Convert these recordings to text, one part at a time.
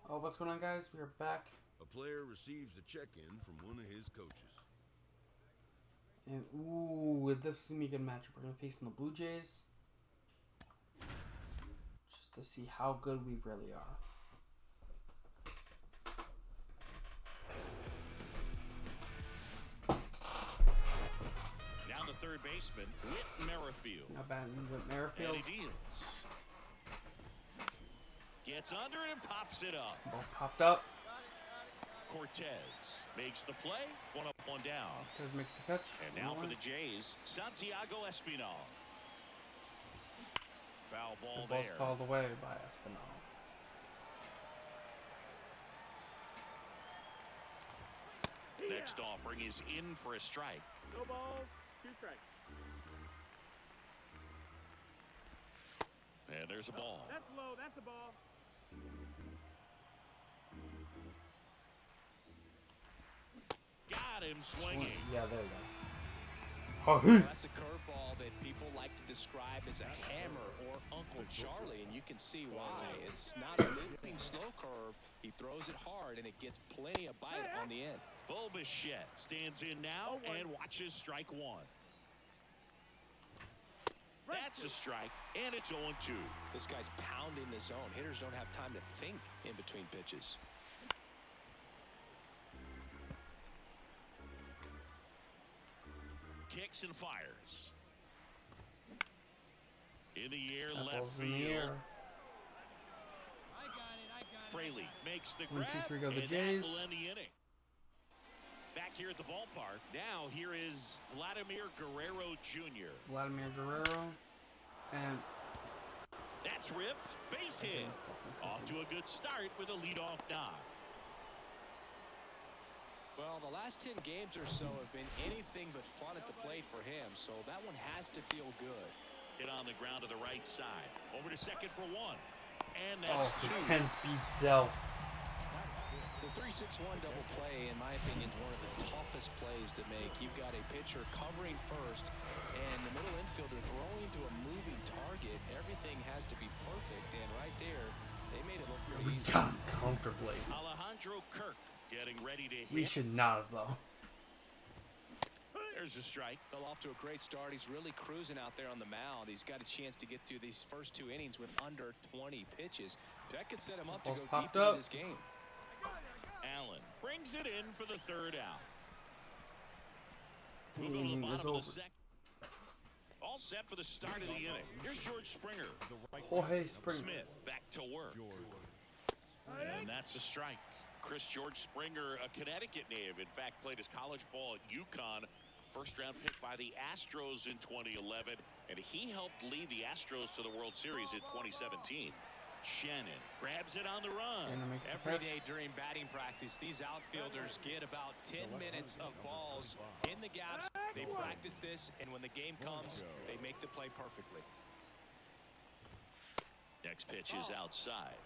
Oh, what's going on, guys? We are back. A player receives a check-in from one of his coaches. And, ooh, this is going to be a good matchup. We're going to face the Blue Jays. Just to see how good we really are. Down the third baseman, Whit Merrifield. Not bad with Merrifield. And he deals. Gets under it and pops it up. Ball popped up. Cortez makes the play. One up, one down. Cortez makes the catch. And now for the Jays, Santiago Espinal. Foul ball The ball's there. fouled away by Espinal. Next offering is in for a strike. No balls, 2 strikes. And there's a ball. That's low, that's a ball. Got him swinging. Yeah, there you go. That's a curveball that people like to describe as a hammer or Uncle Charlie, and you can see why. It's not a moving slow curve. He throws it hard, and it gets plenty of bite on the end. Bo Bichette stands in now and watches strike one. That's a strike, and it's 0-2. This guy's pounding the zone. Hitters don't have time to think in between pitches. Kicks and fires. In the air, That left ball's in field. the air. Fraley makes the 1, grab, 2, 3 go the and Jays. that will end the inning. Back here at the ballpark, now here is Vladimir Guerrero Jr. Vladimir Guerrero. And That's ripped, base hit. Off to a good start with a leadoff knock. Well, the last 10 games or so have been anything but fun at the plate for him, so that one has to feel good. Hit on the ground to the right side. Over to second for one. And that's his 2. 10-speed self. The 3-6-1 double play, in my opinion, is one of the toughest plays to make. You've got a pitcher covering first, and the middle infielder throwing to a moving target. Everything has to be perfect, and right there, they made it look pretty We easy. got him comfortably. Alejandro Kirk getting ready to hit. We should not have, though. There's a strike. Well, off to a great start. He's really cruising out there on the mound. He's got a chance to get through these first 2 innings with under 20 pitches. That could set him up to Ball's go popped deep into up. this game. Allen brings it in for the third out. We'll The go to the inning is bottom over. of the second. All set for the start of the inning. Here's George Springer. Jorge Springer. Smith back to work. And that's a strike. Chris George Springer, a Connecticut native. In fact, played his college ball at UConn. First-round pick by the Astros in 2011. And he helped lead the Astros to the World Series in 2017. Shannon grabs it on the run. And it makes the Every catch. day during batting practice, these outfielders get about 10 minutes of balls in the gaps. They practice this, and when the game comes, they make the play perfectly. Next pitch is outside.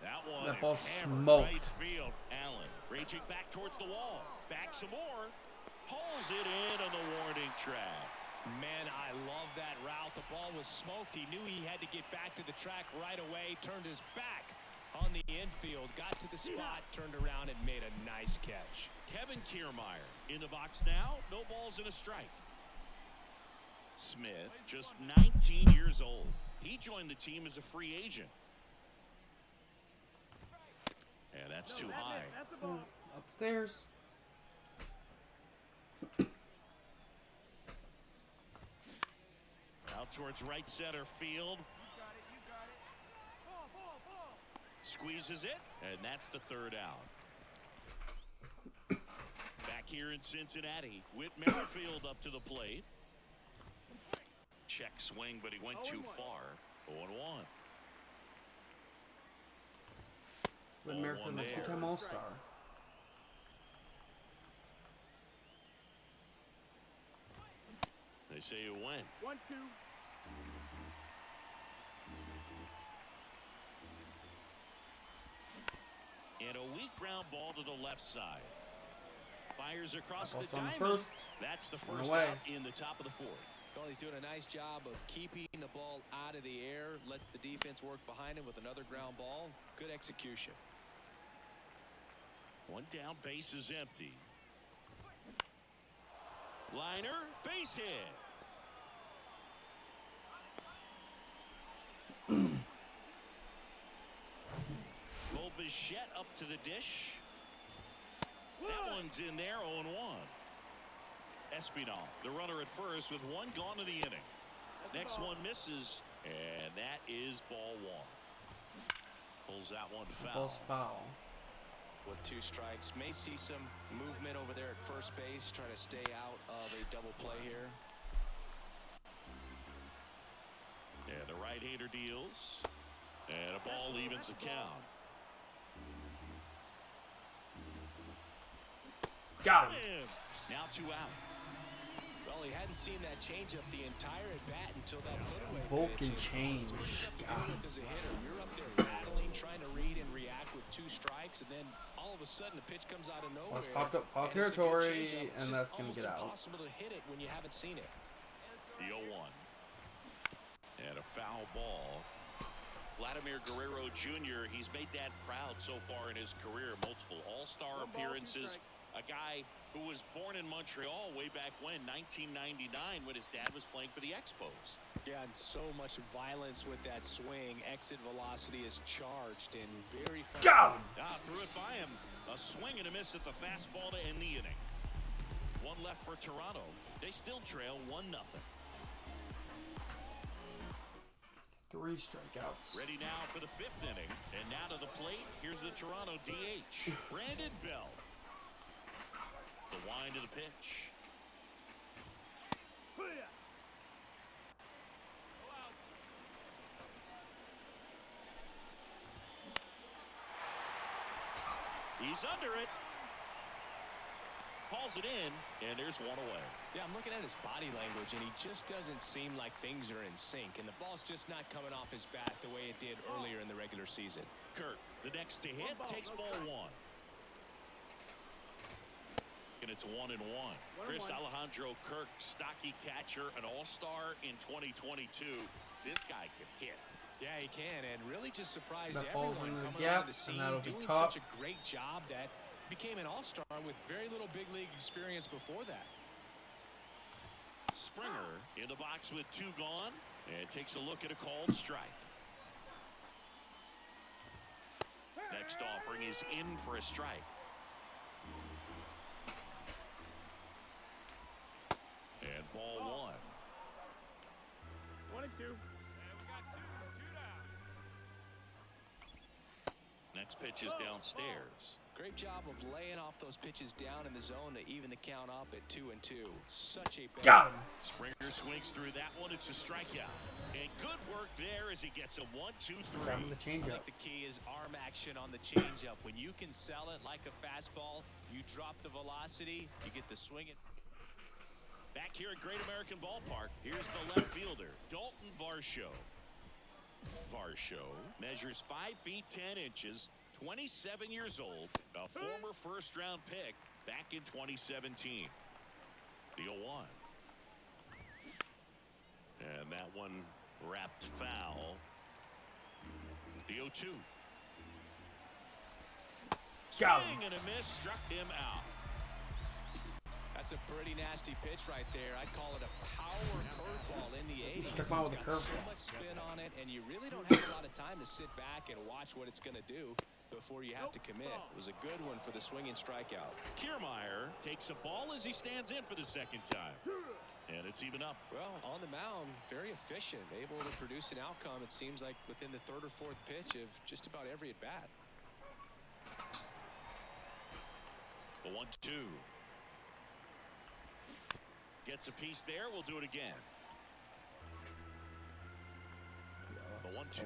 That one That is ball's hammered smoked. right field. Allen reaching back towards the wall. Back some more. Hauls it in on the warning track. Man, I love that route. The ball was smoked. He knew he had to get back to the track right away. Turned his back on the infield. Got to the spot, turned around, and made a nice catch. Kevin Kiermaier in the box now. No balls and a strike. Smith, just 19 years old. He joined the team as a free agent. And that's too high. That's a ball. Upstairs. Out towards right center field. Squeezes it, and that's the third out. Back here in Cincinnati, Whit Merrifield up to the plate. Check swing, but he went too far. 0-1. Whit Merrifield, a 2-time All-Star. They say you win. 1-2. And a weak ground ball to the left side. Fires across That the ball's on diamond. first. That's the One first away. out in the top of the fourth. Well, he's doing a nice job of keeping the ball out of the air, lets the defense work behind him with another ground ball. Good execution. One down, base is empty. Liner, base hit. Bo Bichette up to the dish. That one's in there, 0-1. Espinal, the runner at first with one gone in the inning. Next one misses, and that is ball one. Pulls that one foul. Ball's foul. With 2 strikes, may see some movement over there at first base, trying to stay out of a double play here. And the right-hander deals, and a ball evens the count. Got him. Now 2 out. Well, he hadn't seen that changeup the entire at bat until that put-away Vulcan pitch. change. Got him. As a hitter, you're up there battling, trying to read and react with 2 strikes, and then all of a sudden the pitch comes out of nowhere. Well, it's popped up foul and it's a good territory, changeup. and It's that's gonna almost get out. impossible to hit it when you haven't seen it. The 0-1. And a foul ball. Vladimir Guerrero Jr., he's made that proud so far in his career. Multiple all-star appearances. A guy who was born in Montreal way back when, 1999, when his dad was playing for the Expos. Yeah, and so much violence with that swing. Exit velocity is charged and very fast. Got him. Threw it by him. A swing and a miss at the fastball to end the inning. One left for Toronto. They still trail 1-0. 3 strikeouts. Ready now for the 5th inning. And now to the plate, here's the Toronto DH, Brandon Bell. The wind of the pitch. He's under it. Calls it in, and there's one away. Yeah, I'm looking at his body language, and he just doesn't seem like things are in sync, and the ball's just not coming off his bat the way it did earlier in the regular season. Kirk, the next to hit, takes ball 1. And it's 1-1. Chris Alejandro Kirk, stocky catcher, an all-star in 2022. This guy can hit. Yeah, he can, and really just surprised That ball's everyone in the coming gap, onto the and scene, that'll be doing caught. such a great job that became an all-star with very little big league experience before that. Springer in the box with 2 gone, and takes a look at a called strike. Next offering is in for a strike. And ball 1. 1 and 2. Next pitch is downstairs. Great job of laying off those pitches down in the zone to even the count up at 2-2. Such a bad. Got him. Springer swings through that one. It's a strikeout. And good work there as he gets a 1-2-3. Grabbing the I changeup. think the key is arm action on the changeup. When you can sell it like a fastball, you drop the velocity, you get the swing it. Back here at Great American Ballpark, here's the left fielder, Dalton Varsho. Varsho measures 5 feet 10 inches, 27 years old, a former first-round pick back in 2017. The 0-1. And that one wrapped foul. The 0-2. Got him. Swing and a miss, struck him out. That's a pretty nasty pitch right there. I'd call it a power curveball in the 80s. Struck him out with a It's got so curveball. much spin on it, and you really don't have a lot of time to sit back and watch what it's going to do before you have to commit. It was a good one for the swinging strikeout. Kiermaier takes a ball as he stands in for the 2nd time. And it's even up. Well, on the mound, very efficient, able to produce an outcome, it seems like, within the 3rd or 4th pitch of just about every at-bat. The 1-2. Gets a piece there. We'll do it again. The 1-2.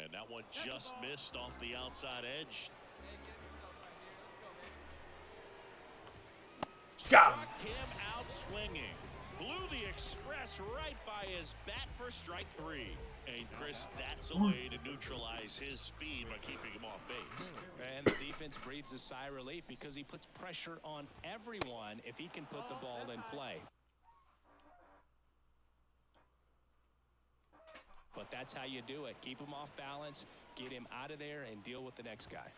And that one just missed off the outside edge. Got him. Struck him out swinging. Flew the express right by his bat for strike 3. And Chris, that's a way to neutralize his speed by keeping him off base. And the defense breathes a sigh of relief because he puts pressure on everyone if he can put the ball in play. But that's how you do it. Keep him off balance, get him out of there, and deal with the next guy.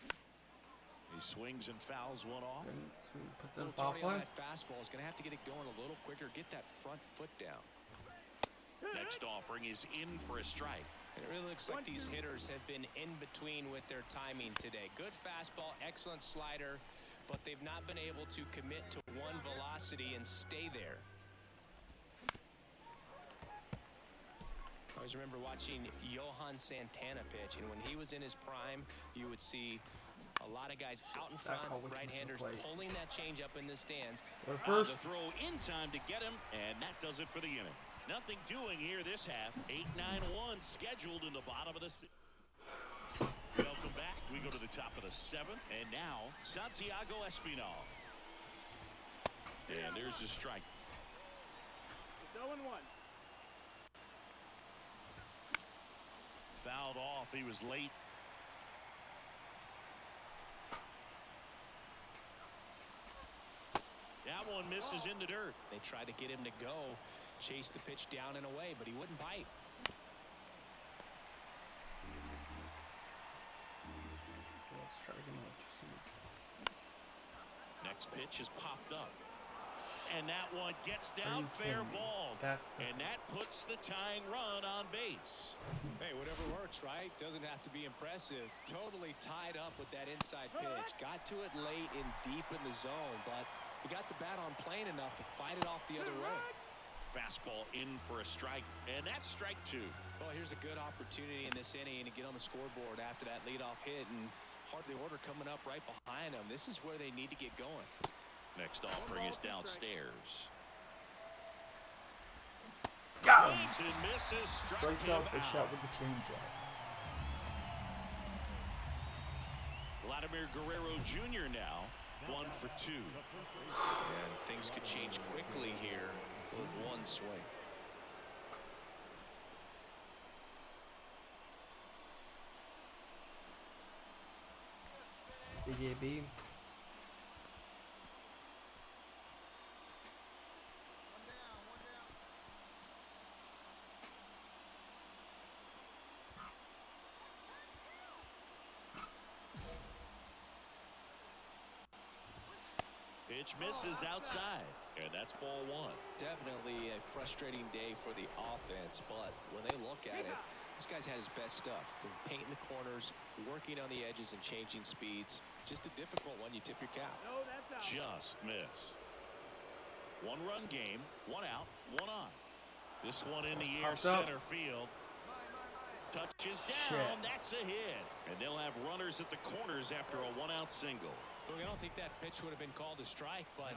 He swings and fouls one off. Puts in foul Tony play. on that fastball is going to have to get it going a little quicker. Get that front foot down. Next offering is in for a strike. It really looks like these hitters have been in between with their timing today. Good fastball, excellent slider, but they've not been able to commit to one velocity and stay there. I always remember watching Johan Santana pitch, and when he was in his prime, you would see a lot of guys out in front, right-handers pulling that change up in the stands. The throw in time to get him, and that does it for the inning. Nothing doing here this half. 8-9-1 scheduled in the bottom of the sixth. Welcome back. We go to the top of the 7th, and now Santiago Espinal. And there's the strike. 0-1. Fouled off. He was late. That one misses in the dirt. They tried to get him to go, chase the pitch down and away, but he wouldn't bite. Let's try to get another 2-2. Next pitch is popped up. And that one gets down, fair ball. And that puts the tying run on base. Hey, whatever works, right? Doesn't have to be impressive. Totally tied up with that inside pitch. Got to it late and deep in the zone, but he got the bat on plane enough to fight it off the other way. Fastball in for a strike, and that's strike 2. Well, here's a good opportunity in this inning to get on the scoreboard after that leadoff hit, and hardly order coming up right behind them. This is where they need to get going. Next offering is downstairs. Got him. Swings and misses. Strikes out the shot with the changeup. Vladimir Guerrero Jr. now 1 for 2. And things could change quickly here with one swing. Big AB. Pitch misses outside, and that's ball 1. Definitely a frustrating day for the offense, but when they look at it, this guy's had his best stuff. Painting the corners, working on the edges and changing speeds. Just a difficult one. You tip your cap. No, that's out. Just missed. 1-run game, 1 out, 1 on. This one in the air, center field. Touches down, that's a hit. And they'll have runners at the corners after a 1-out single. Look, I don't think that pitch would have been called a strike, but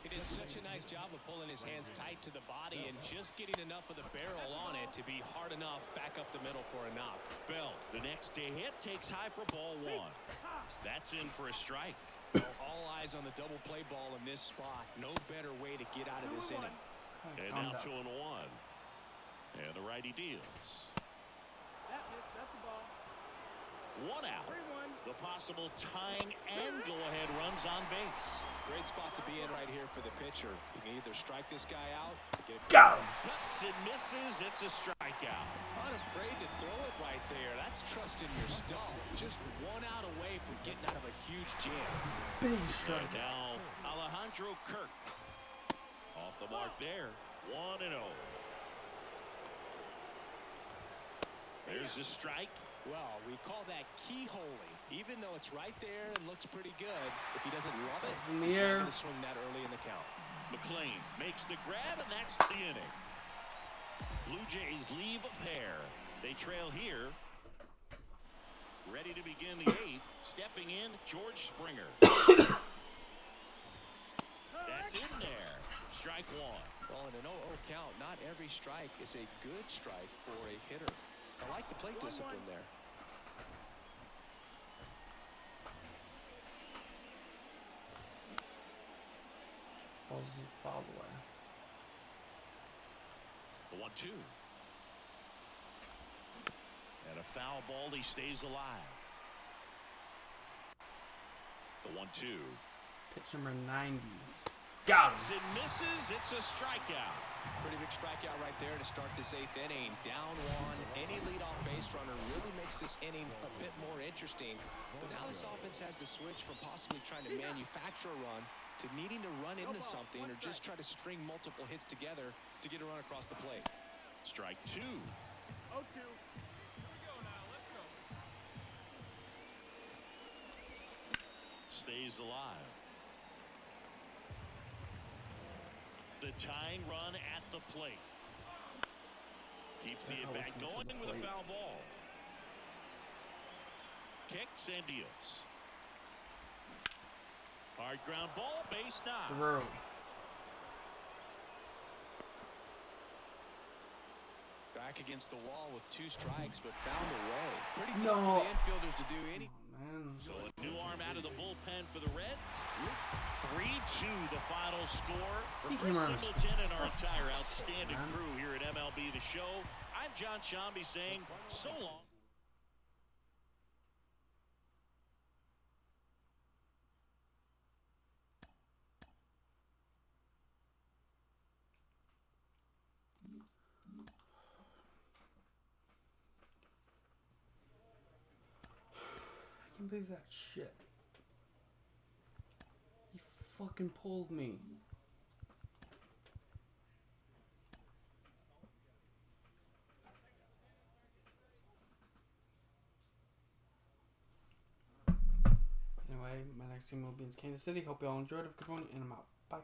he did such a nice job of pulling his hands tight to the body and just getting enough of the barrel on it to be hard enough back up the middle for a knock. Bell, the next to hit, takes high for ball 1. That's in for a strike. All eyes on the double play ball in this spot. No better way to get out of this inning. And now 2-1. And the righty deals. That's the ball. 1 out. 3-1. The possible tying and go-ahead runs on base. Great spot to be in right here for the pitcher. You can either strike this guy out or get it. Got him. Cuts and misses. It's a strikeout. Unafraid to throw it right there. That's trusting your stuff. Just 1 out away from getting out of a huge jam. Big strike. And now Alejandro Kirk. Off the mark there. 1-0. There's the strike. Well, we call that keyholing. Even though it's right there and looks pretty good, if he doesn't love it, In the he's air. not going to swing that early in the count. McLean makes the grab, and that's the inning. Blue Jays leave a pair. They trail here. Ready to begin the 8th. Stepping in, George Springer. That's in there. Strike 1. Well, in an 0-0 count, not every strike is a good strike for a hitter. I like the plate discipline there. Ball's fouled away. 1-2. And a foul ball. He stays alive. The 1-2. Pitch number 90. Got him. It misses. It's a strikeout. Pretty big strikeout right there to start this 8th inning. Down one. Any leadoff base runner really makes this inning a bit more interesting. But now this offense has to switch from possibly trying to manufacture a run to needing to run into something or just try to string multiple hits together to get a run across the plate. Strike 2. 0-2. Stays alive. The tying run at the plate. Keeps the at-bat going with a foul ball. Kicks and deals. Hard ground ball, base knock. Throw. Back against the wall with 2 strikes, but found a way. Pretty tough for the infielders to do any. Man. So a new arm out of the bullpen for the Reds. 3-2 the final score. For Chris Singleton and our entire outstanding crew here at MLB The Show, I'm John Shambi saying so long. I can't believe that shit. He fucking pulled me. Anyway, my next team will be in Kansas City. Hope you all enjoyed it. Good one, and I'm out. Bye.